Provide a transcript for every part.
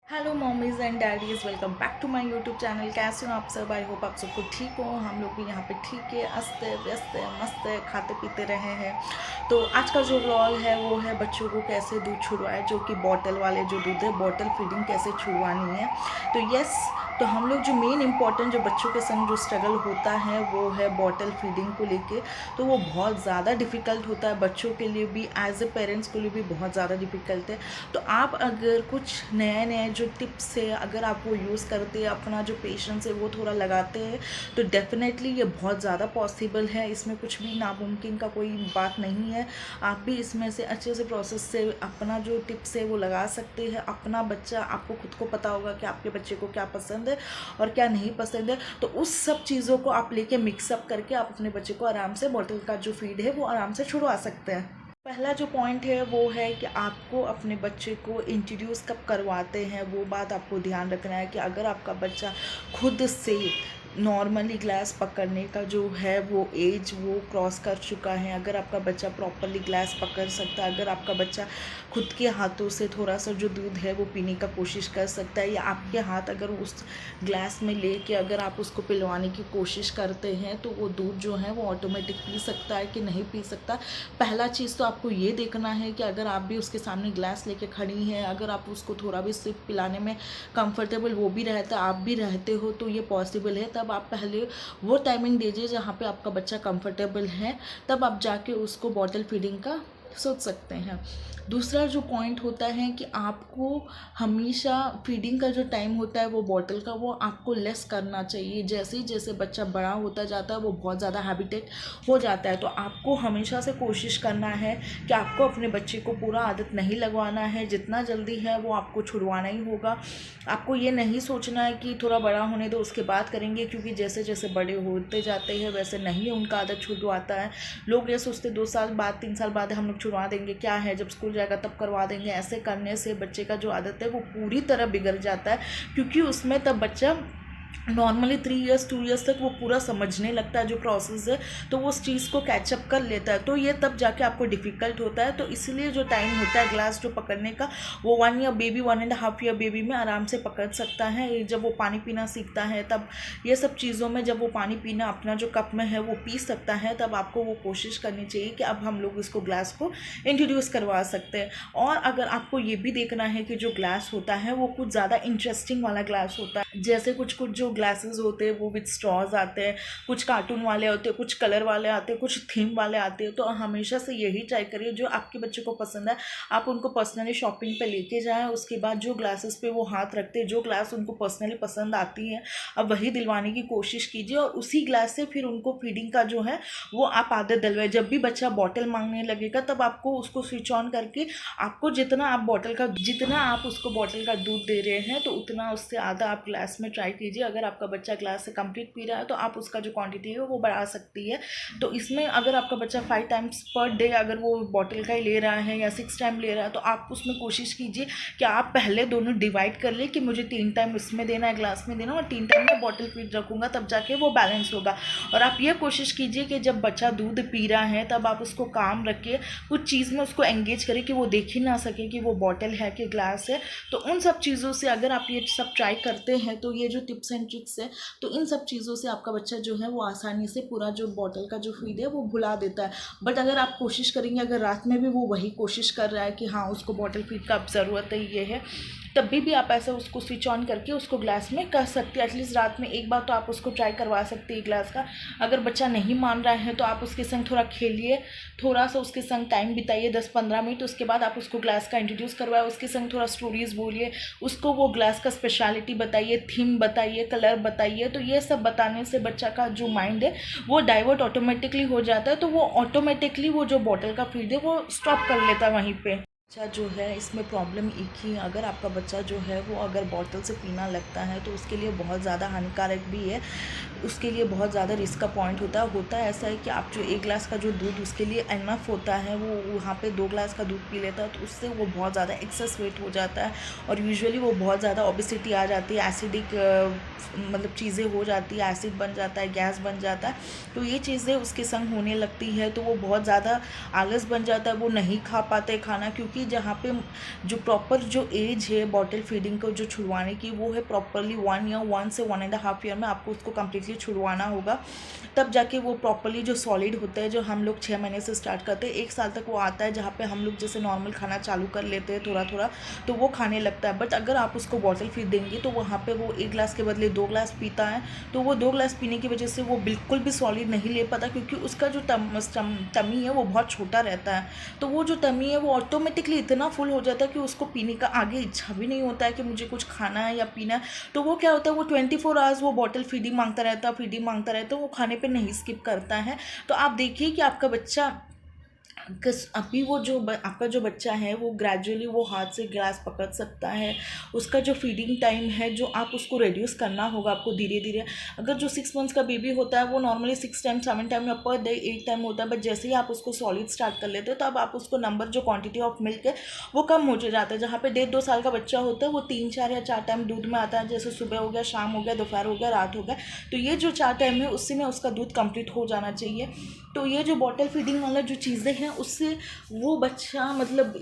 Hello mommies and daddies, welcome back to my YouTube channel. कैसे हो आप सब? आई होप आप सबको ठीक हो। हम लोग भी यहाँ पे ठीक है, हंसते व्यस्त मस्त खाते पीते रहे हैं। तो आज का जो व्लॉग है वो है बच्चों को कैसे दूध छुड़वाए, जो कि बॉटल वाले जो दूध है, बॉटल फीडिंग कैसे छुड़वानी है। तो यस, तो हम लोग जो मेन इम्पॉर्टेंट जो बच्चों के संग जो स्ट्रगल होता है वो है बॉटल फीडिंग को लेके। तो वो बहुत ज़्यादा डिफ़िकल्ट होता है बच्चों के लिए भी, एज ए पेरेंट्स के लिए भी बहुत ज़्यादा डिफ़िकल्ट है। तो आप अगर कुछ नए नए जो टिप्स है अगर आप वो यूज़ करते हैं, अपना जो पेशेंस है वो थोड़ा लगाते हैं, तो डेफिनेटली ये बहुत ज़्यादा पॉसिबल है। इसमें कुछ भी नामुमकिन का कोई बात नहीं है। आप भी इसमें से अच्छे से प्रोसेस से अपना जो टिप्स है वो लगा सकते हैं। अपना बच्चा, आपको खुद को पता होगा कि आपके बच्चे को क्या पसंद है और क्या नहीं पसंद है। तो उस सब चीज़ों को आप लेके मिक्सअप करके आप अपने बच्चे को आराम से बॉटल का जो फीड है वो आराम से छुड़वा सकते हैं। पहला जो पॉइंट है वो है कि आपको अपने बच्चे को इंट्रोड्यूस कब करवाते हैं वो बात आपको ध्यान रखना है। कि अगर आपका बच्चा खुद से नॉर्मली ग्लास पकड़ने का जो है वो एज वो क्रॉस कर चुका है, अगर आपका बच्चा प्रॉपरली ग्लास पकड़ सकता है, अगर आपका बच्चा खुद के हाथों से थोड़ा सा जो दूध है वो पीने का कोशिश कर सकता है, या आपके हाथ अगर उस ग्लास में लेके अगर आप उसको पिलवाने की कोशिश करते हैं तो वो दूध जो है वो ऑटोमेटिक पी सकता है कि नहीं पी सकता। पहला चीज़ तो आपको ये देखना है कि अगर आप भी उसके सामने ग्लास लेके खड़ी हैं, अगर आप उसको थोड़ा भी सिर्फ पिलाने में कंफर्टेबल वो भी रहता है, आप भी रहते हो, तो ये पॉसिबल है। तब आप पहले वो टाइमिंग दीजिए जहाँ पे आपका बच्चा कंफर्टेबल है, तब आप जाके उसको बॉटल फीडिंग का सोच सकते हैं। दूसरा जो पॉइंट होता है कि आपको हमेशा फीडिंग का जो टाइम होता है वो बॉटल का वो आपको लेस करना चाहिए। जैसे जैसे बच्चा बड़ा होता जाता है वो बहुत ज़्यादा हैबिटेट हो जाता है। तो आपको हमेशा से कोशिश करना है कि आपको अपने बच्चे को पूरा आदत नहीं लगवाना है। जितना जल्दी है वो आपको छुड़वाना ही होगा। आपको ये नहीं सोचना है कि थोड़ा बड़ा होने दो उसके बाद करेंगे, क्योंकि जैसे जैसे बड़े होते जाते हैं वैसे नहीं उनका आदत छुड़वाता है। लोग ये सोचते 2 साल बाद 3 साल बाद हम लोग छुड़वा देंगे, क्या है जब स्कूल जाएगा तब करवा देंगे। ऐसे करने से बच्चे का जो आदत है वो पूरी तरह बिगड़ जाता है, क्योंकि उसमें तब बच्चा नॉर्मली 3 ईयर्स 2 ईयर्स तक वो पूरा समझने लगता है जो प्रोसेस है, तो वो उस चीज़ को कैचअप कर लेता है। तो ये तब जाके आपको डिफ़िकल्ट होता है। तो इसलिए जो टाइम होता है ग्लास जो पकड़ने का वो 1 ईयर बेबी 1.5 ईयर बेबी में आराम से पकड़ सकता है। जब वो पानी पीना सीखता है तब ये सब चीज़ों में जब वो पानी पीना अपना जो कप में है वो पी सकता है, तब आपको वो कोशिश करनी चाहिए कि अब हम लोग इसको ग्लास को इंट्रोड्यूस करवा सकते हैं। और अगर आपको ये भी देखना है कि जो ग्लास होता है वो कुछ ज़्यादा इंटरेस्टिंग वाला ग्लास होता है। जैसे कुछ कुछ जो ग्लासेस होते हैं वो विद स्ट्रॉज आते हैं, कुछ कार्टून वाले होते हैं, कुछ कलर वाले आते हैं, कुछ थीम वाले आते हैं। तो हमेशा से यही ट्राई करिए जो आपके बच्चे को पसंद है आप उनको पर्सनली शॉपिंग पे लेके जाएं। उसके बाद जो ग्लासेस पे वो हाथ रखते हैं, जो ग्लास उनको पर्सनली पसंद आती है, अब वही दिलवाने की कोशिश कीजिए। और उसी ग्लास से फिर उनको फीडिंग का जो है वो आप आदत दिलवाए। जब भी बच्चा बॉटल मांगने लगेगा तब आपको उसको स्विच ऑन करके आपको जितना आप उसको बॉटल का दूध दे रहे हैं तो उतना उससे आधा आप ग्लास में ट्राई कीजिए। अगर आपका बच्चा ग्लास से कंप्लीट पी रहा है तो आप उसका जो क्वांटिटी है वो बढ़ा सकती है। तो इसमें अगर आपका बच्चा 5 टाइम्स पर डे अगर वो बॉटल का ही ले रहा है या 6 टाइम ले रहा है, तो आप उसमें कोशिश कीजिए कि आप पहले दोनों डिवाइड कर ले कि मुझे 3 टाइम इसमें देना है, ग्लास में देना, और 3 टाइम मैं बॉटल फीड रखूँगा, तब जाके वो बैलेंस होगा। और आप ये कोशिश कीजिए कि जब बच्चा दूध पी रहा है तब आप उसको काम रखिए, कुछ चीज़ में उसको एंगेज करिए कि वो देख ही ना सके कि वो बॉटल है कि ग्लास है। तो उन सब चीज़ों से अगर आप ये सब ट्राई करते हैं तो ये जो टिप्स एंड ट्रिक्स है, तो इन सब चीज़ों से आपका बच्चा जो है वो आसानी से पूरा जो बॉटल का जो फीड है वो भुला देता है। बट अगर आप कोशिश करेंगे, अगर रात में भी वो वही कोशिश कर रहा है कि हाँ उसको बॉटल फीड का अब ज़रूरत है ये है, तब भी आप ऐसा उसको स्विच ऑन करके उसको ग्लास में कर सकते हैं। एटलीस्ट रात में एक बार तो आप उसको ट्राई करवा सकते हैं ग्लास का। अगर बच्चा नहीं मान रहा है तो आप उसके संग थोड़ा खेलिए, थोड़ा सा उसके संग टाइम बिताइए 10-15 मिनट। उसके बाद आप उसको ग्लास का इंट्रोड्यूस करवाए, उसके संग थोड़ा स्टोरीज़ बोलिए, उसको वो ग्लास का स्पेशलिटी बताइए, थीम बताइए, कलर बताइए। तो ये सब बताने से बच्चा का जो माइंड है वो डाइवर्ट ऑटोमेटिकली हो जाता है। तो वो ऑटोमेटिकली वो जो बॉटल का फीड है वो स्टॉप कर लेता है वहीं पे। बच्चा जो है इसमें प्रॉब्लम एक ही है, अगर आपका बच्चा जो है वो अगर बॉटल से पीना लगता है तो उसके लिए बहुत ज़्यादा हानिकारक भी है, उसके लिए बहुत ज़्यादा रिस्क का पॉइंट होता है ऐसा है कि आप जो 1 ग्लास का जो दूध उसके लिए इनफ होता है वो वहाँ पे 2 ग्लास का दूध पी लेता है, तो उससे वो बहुत ज़्यादा एक्सेस वेट हो जाता है और यूजुअली वो बहुत ज़्यादा ओबेसिटी आ जाती है, एसिडिक मतलब चीज़ें हो जाती है, एसिड बन जाता है, गैस बन जाता है। तो ये चीज़ें उसके संग होने लगती है, तो वो बहुत ज़्यादा आलस बन जाता है, वो नहीं खा पाते खाना, क्योंकि क्योंकि जहाँ पे जो प्रॉपर जो एज है बॉटल फीडिंग को जो छुड़वाने की वो है प्रॉपरली 1 ईयर, 1 से 1.5 ईयर में आपको उसको कम्प्लीटली छुड़वाना होगा, तब जाके वो प्रॉपरली जो सॉलिड होता है, जो हम लोग 6 महीने से स्टार्ट करते हैं 1 साल तक वो आता है, जहाँ पे हम लोग जैसे नॉर्मल खाना चालू कर लेते हैं थोड़ा थोड़ा तो वो खाने लगता है। बट अगर आप उसको बॉटल फीड देंगे तो वहाँ पे वो 1 ग्लास के बदले 2 ग्लास पीता है, तो वो 2 ग्लास पीने की वजह से वो बिल्कुल भी सॉलिड नहीं ले पाता, क्योंकि उसका जो टमी है वो बहुत छोटा रहता है। तो वो जो टमी है वो ऑटोमेटिकली इतना फुल हो जाता है कि उसको पीने का आगे इच्छा भी नहीं होता है कि मुझे कुछ खाना है या पीना है। तो वो क्या होता है, वो 24 आवर्स वो बॉटल फीडिंग मांगता रहता है, वो खाने पे नहीं स्किप करता है। तो आप देखिए कि आपका बच्चा अभी वो जो आपका जो बच्चा है वो ग्रेजुअली वो हाथ से ग्लास पकड़ सकता है। उसका जो फीडिंग टाइम है जो आप उसको रिड्यूस करना होगा आपको धीरे धीरे। अगर जो 6 मंथ्स का बेबी होता है वो नॉर्मली 6 टाइम 7 टाइम या पर डे 8 टाइम होता है, बट जैसे ही आप उसको सॉलिड स्टार्ट कर लेते हो तो अब आप उसको नंबर जो क्वांटिटी ऑफ मिल्क है वो कम हो जाता है। जहाँ पे 1.5-2 साल का बच्चा होता है वो 3, 4 या 4 टाइम दूध में आता है, जैसे सुबह हो गया, शाम हो गया, दोपहर हो गया, रात हो गया। तो ये जो 4 टाइम है उससे में उसका दूध कंप्लीट हो जाना चाहिए। तो ये जो बॉटल फीडिंग वाला जो चीज़ें हैं उससे वो बच्चा मतलब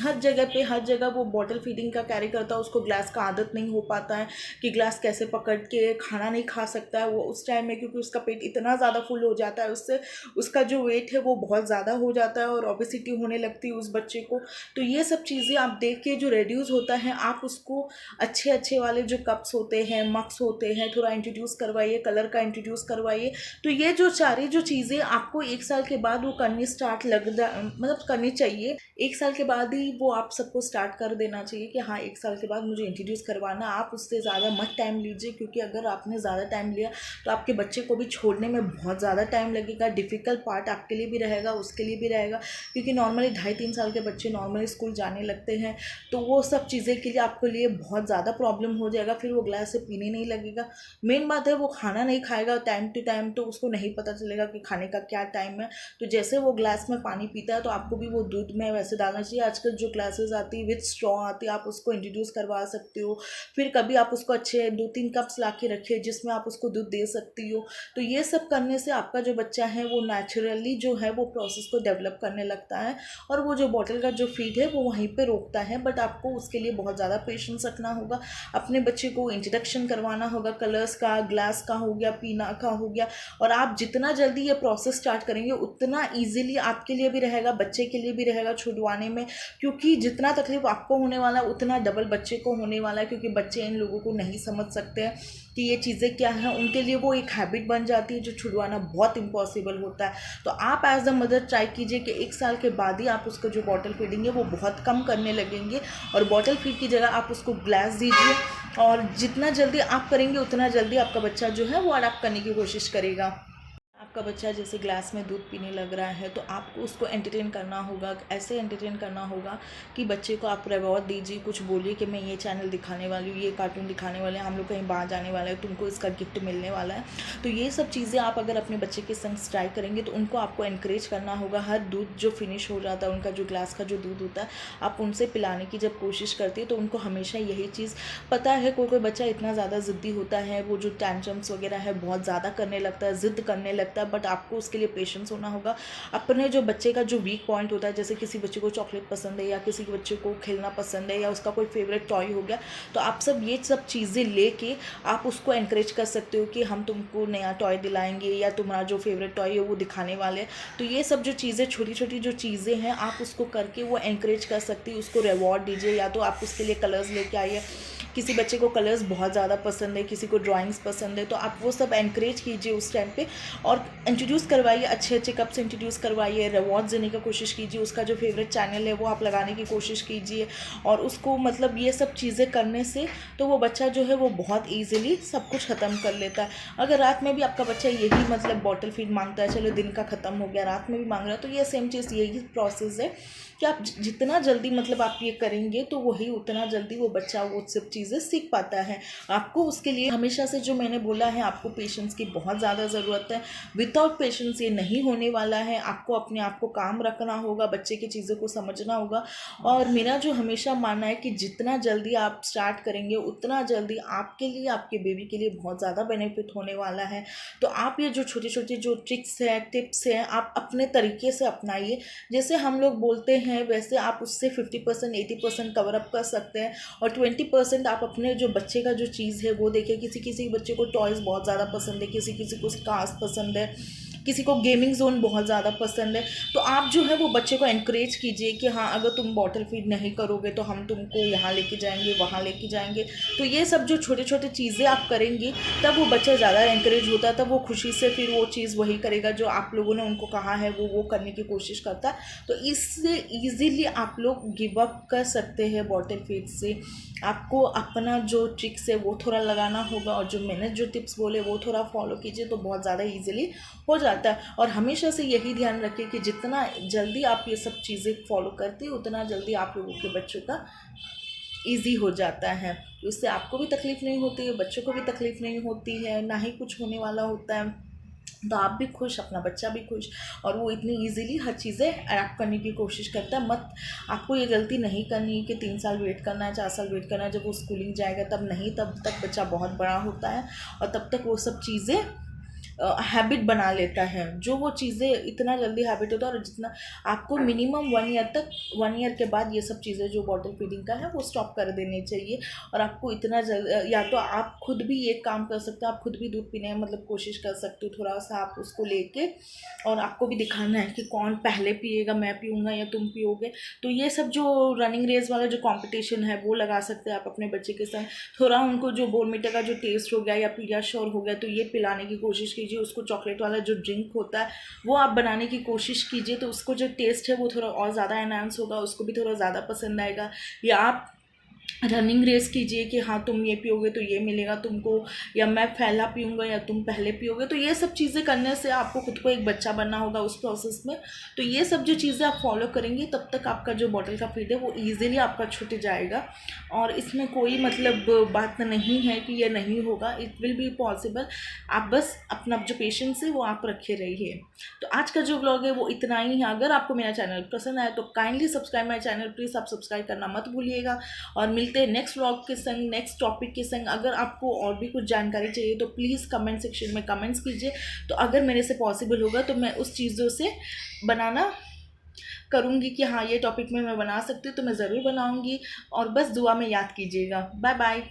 हर जगह वो बॉटल फीडिंग का कैरी करता है, उसको ग्लास का आदत नहीं हो पाता है कि ग्लास कैसे पकड़ के खाना नहीं खा सकता है वो उस टाइम में, क्योंकि उसका पेट इतना ज़्यादा फुल हो जाता है, उससे उसका जो वेट है वो बहुत ज़्यादा हो जाता है और ओबेसिटी होने लगती है उस बच्चे को। तो ये सब चीज़ें आप देख के जो रिड्यूस होता है, आप उसको अच्छे वाले जो कप्स होते हैं, मग्स होते हैं, थोड़ा इंट्रोड्यूस करवाइए, कलर का इंट्रोड्यूस करवाइए। तो ये जो सारी जो चीज़ें आपको 1 साल के बाद वो करनी स्टार्ट मतलब करनी चाहिए। 1 साल के बाद ही वो आप सबको स्टार्ट कर देना चाहिए कि हाँ 1 साल के बाद मुझे इंट्रोड्यूस करवाना। आप उससे ज़्यादा मत टाइम लीजिए, क्योंकि अगर आपने ज़्यादा टाइम लिया तो आपके बच्चे को भी छोड़ने में बहुत ज़्यादा टाइम लगेगा। डिफ़िकल्ट पार्ट आपके लिए भी रहेगा, उसके लिए भी रहेगा, क्योंकि नॉर्मली 2.5-3 साल के बच्चे नॉर्मली स्कूल जाने लगते हैं। तो वो सब चीज़ें के लिए आपके लिए बहुत ज़्यादा प्रॉब्लम हो जाएगा, फिर वो ग्लास से पीने नहीं लगेगा। मेन बात है वो खाना नहीं खाएगा टाइम टू टाइम, तो उसको नहीं पता चलेगा कि खाने का क्या टाइम है। तो जैसे वो ग्लास में पानी पीता है तो आपको भी वो दूध में वैसे डालना चाहिए। आजकल जो ग्लासेस आती है विथ स्ट्रॉ आती है, आप उसको इंट्रोड्यूस करवा सकते हो। फिर कभी आप उसको अच्छे 2-3 कप्स ला के रखिए जिसमें आप उसको दूध दे सकती हो। तो ये सब करने से आपका जो बच्चा है वो नेचुरली जो है वो प्रोसेस को डेवलप करने लगता है, और वो जो बॉटल का जो फीड है वो वहीं पे रोकता है। बट आपको उसके लिए बहुत ज़्यादा पेशेंस रखना होगा, अपने बच्चे को इंट्रोडक्शन करवाना होगा, कलर्स का, ग्लास का हो गया, पीना का हो गया। और आप जितना जल्दी ये प्रोसेस स्टार्ट करेंगे उतना ईजिली आपके लिए भी रहेगा, बच्चे के लिए भी रहेगा छुड़वाने में, क्योंकि जितना तकलीफ आपको होने वाला है उतना डबल बच्चे को होने वाला है, क्योंकि बच्चे इन लोगों को नहीं समझ सकते हैं कि ये चीज़ें क्या हैं। उनके लिए वो एक हैबिट बन जाती है जो छुड़वाना बहुत इम्पॉसिबल होता है। तो आप एज अ मदर ट्राई कीजिए कि 1 साल के बाद ही आप उसको जो बॉटल फीडिंग है वो बहुत कम करने लगेंगे, और बॉटल फीड की जगह आप उसको ग्लास दीजिए। और जितना जल्दी आप करेंगे उतना जल्दी आपका बच्चा जो है वो अडॉप्ट करने की कोशिश करेगा। आपका बच्चा जैसे ग्लास में दूध पीने लग रहा है तो आपको उसको एंटरटेन करना होगा, ऐसे एंटरटेन करना होगा कि बच्चे को आप रिवॉर्ड दीजिए, कुछ बोलिए कि मैं ये चैनल दिखाने वाली हूँ, ये कार्टून दिखाने वाले हैं, हम लोग कहीं बाहर जाने वाला है, तुमको इसका गिफ्ट मिलने वाला है। तो ये सब चीज़ें आप अगर अपने बच्चे के संग ट्राई करेंगे तो उनको आपको एनकरेज करना होगा। हर दूध जो फिनिश हो जाता है उनका जो ग्लास का जो दूध होता है आप उनसे पिलाने की जब कोशिश करती है तो उनको हमेशा यही चीज़ पता है। कोई बच्चा इतना ज़्यादा ज़िद्दी होता है, वो जो टेंट्रम्स वगैरह है बहुत ज़्यादा करने लगता है, ज़िद्द करने लगता है, बट आपको उसके लिए पेशेंस होना होगा। अपने जो बच्चे का जो वीक पॉइंट होता है, जैसे किसी बच्चे को चॉकलेट पसंद है या किसी बच्चे को खेलना पसंद है या उसका कोई फेवरेट टॉय हो गया, तो आप सब ये सब चीज़ें लेके आप उसको एनकरेज कर सकते हो कि हम तुमको नया टॉय दिलाएंगे या तुम्हारा जो फेवरेट टॉय है वो दिखाने वाले हैं। तो ये सब जो चीज़ें छोटी छोटी जो चीज़ें हैं आप उसको करके वो एनकरेज कर सकती है, उसको रिवॉर्ड दीजिए। या तो आप उसके लिए कलर्स लेके आइए, किसी बच्चे को कलर्स बहुत ज़्यादा पसंद है, किसी को ड्राइंग्स पसंद है, तो आप वो सब एनकरेज कीजिए उस टाइम पे और इंट्रोड्यूस करवाइए, अच्छे अच्छे कप्स इंट्रोड्यूस करवाइए, रिवॉर्ड्स देने की कोशिश कीजिए, उसका जो फेवरेट चैनल है वो आप लगाने की कोशिश कीजिए। और उसको मतलब ये सब चीज़ें करने से तो वो बच्चा जो है वो बहुत ईजिली सब कुछ ख़त्म कर लेता है। अगर रात में भी आपका बच्चा यही मतलब बॉटल फीड मांगता है, चलो दिन का ख़त्म हो गया, रात में भी मांग रहा है, तो ये सेम चीज़ यही प्रोसेस है कि आप जितना जल्दी मतलब आप ये करेंगे तो वही उतना जल्दी वो बच्चा वो सब चीज़ चीज़ें सीख पाता है। आपको उसके लिए हमेशा से जो मैंने बोला है, आपको पेशेंस की बहुत ज़्यादा ज़रूरत है। विदाउट पेशेंस ये नहीं होने वाला है। आपको अपने आप को काम रखना होगा, बच्चे की चीज़ों को समझना होगा। और मेरा जो हमेशा मानना है कि जितना जल्दी आप स्टार्ट करेंगे उतना जल्दी आपके लिए, आपके बेबी के लिए बहुत ज़्यादा बेनिफिट होने वाला है। तो आप ये जो छोटी छोटी जो ट्रिक्स है, टिप्स हैं, आप अपने तरीके से अपनाइए। जैसे हम लोग बोलते हैं वैसे आप उससे 50% 80% कवर अप कर सकते हैं, और 20% आप अपने जो बच्चे का जो चीज़ है वो देखिए। किसी किसी बच्चे को टॉयज़ बहुत ज़्यादा पसंद है, किसी किसी को कार्स पसंद है, किसी को गेमिंग जोन बहुत ज़्यादा पसंद है। तो आप जो है वो बच्चे को एनकरेज कीजिए कि हाँ, अगर तुम बॉटल फीड नहीं करोगे तो हम तुमको यहाँ लेके जाएंगे, वहाँ लेके जाएंगे। तो ये सब जो छोटे छोटे चीज़ें आप करेंगी तब वो बच्चा ज़्यादा एनकरेज होता है, तब वो खुशी से फिर वो चीज़ वही करेगा जो आप लोगों ने उनको कहा है, वो करने की कोशिश करता है। तो इससे ईज़िली आप लोग गिव अप कर सकते हैं बॉटल फीड से। आपको अपना जो ट्रिक्स है वो थोड़ा लगाना होगा, और जो मैंने जो टिप्स बोले वो थोड़ा फॉलो कीजिए तो बहुत ज़्यादा ईजिली हो जाता है। और हमेशा से यही ध्यान रखिए कि जितना जल्दी आप ये सब चीज़ें फॉलो करते हैं उतना जल्दी आप लोगों के बच्चों का ईजी हो जाता है। तो इससे आपको भी तकलीफ़ नहीं होती है, बच्चों को भी तकलीफ़ नहीं होती है, ना ही कुछ होने वाला होता है। तो आप भी खुश, अपना बच्चा भी खुश, और वो इतनी इजीली हर चीज़ें अडैप्ट करने की कोशिश करता है। मत आपको ये गलती नहीं करनी कि 3 साल वेट करना है, 4 साल वेट करना है, जब वो स्कूलिंग जाएगा तब नहीं। तब तक बच्चा बहुत बड़ा होता है और तब तक वो सब चीज़ें हैबिट बना लेता है। जो वो चीज़ें इतना जल्दी हैबिट होता है, और जितना आपको मिनिमम 1 ईयर तक, 1 ईयर के बाद ये सब चीज़ें जो बॉटल फीडिंग का है वो स्टॉप कर देनी चाहिए। और आपको इतना या तो आप खुद भी एक काम कर सकते हो, आप खुद भी दूध पीने मतलब कोशिश कर सकते हो थोड़ा सा आप उसको लेके, और आपको भी दिखाना है कि कौन पहले पिएगा, मैं पीऊँगा या तुम पियोगे। तो ये सब जो रनिंग रेस वाला जो कॉम्पिटिशन है वो लगा सकते हैं आप अपने बच्चे के साथ। थोड़ा उनको जो बोर्नविटा का जो टेस्ट हो गया या पीडियाश्योर हो गया तो ये पिलाने की कोशिश कीजिए। उसको चॉकलेट वाला जो ड्रिंक होता है वो आप बनाने की कोशिश कीजिए, तो उसको जो टेस्ट है वो थोड़ा और ज़्यादा एनहांस होगा, उसको भी थोड़ा ज़्यादा पसंद आएगा। या आप रनिंग रेस कीजिए कि हाँ तुम ये पियोगे तो ये मिलेगा तुमको, या मैं पहला पीऊँगा या तुम पहले पियोगे। तो ये सब चीज़ें करने से आपको खुद को एक बच्चा बनना होगा उस प्रोसेस में। तो ये सब जो चीज़ें आप फॉलो करेंगे तब तक आपका जो बॉटल का फीड है वो ईजिली आपका छूट जाएगा। और इसमें कोई मतलब बात नहीं है कि ये नहीं होगा, इट विल बी पॉसिबल। आप बस अपना जो पेशेंस है वो आप रखे रहिए। तो आज का जो व्लॉग है वो इतना ही है। अगर आपको मेरा चैनल पसंद आया तो kindly subscribe my channel, please आप सब्सक्राइब करना मत भूलिएगा। और मिलते हैं नेक्स्ट व्लॉग के संग, नेक्स्ट टॉपिक के संग। अगर आपको और भी कुछ जानकारी चाहिए तो प्लीज़ कमेंट सेक्शन में कमेंट्स कीजिए। तो अगर मेरे से पॉसिबल होगा तो मैं उस चीज़ों से बनाना करूँगी कि हाँ ये टॉपिक में मैं बना सकती हूँ, तो मैं ज़रूर बनाऊँगी। और बस दुआ में याद कीजिएगा। Bye bye.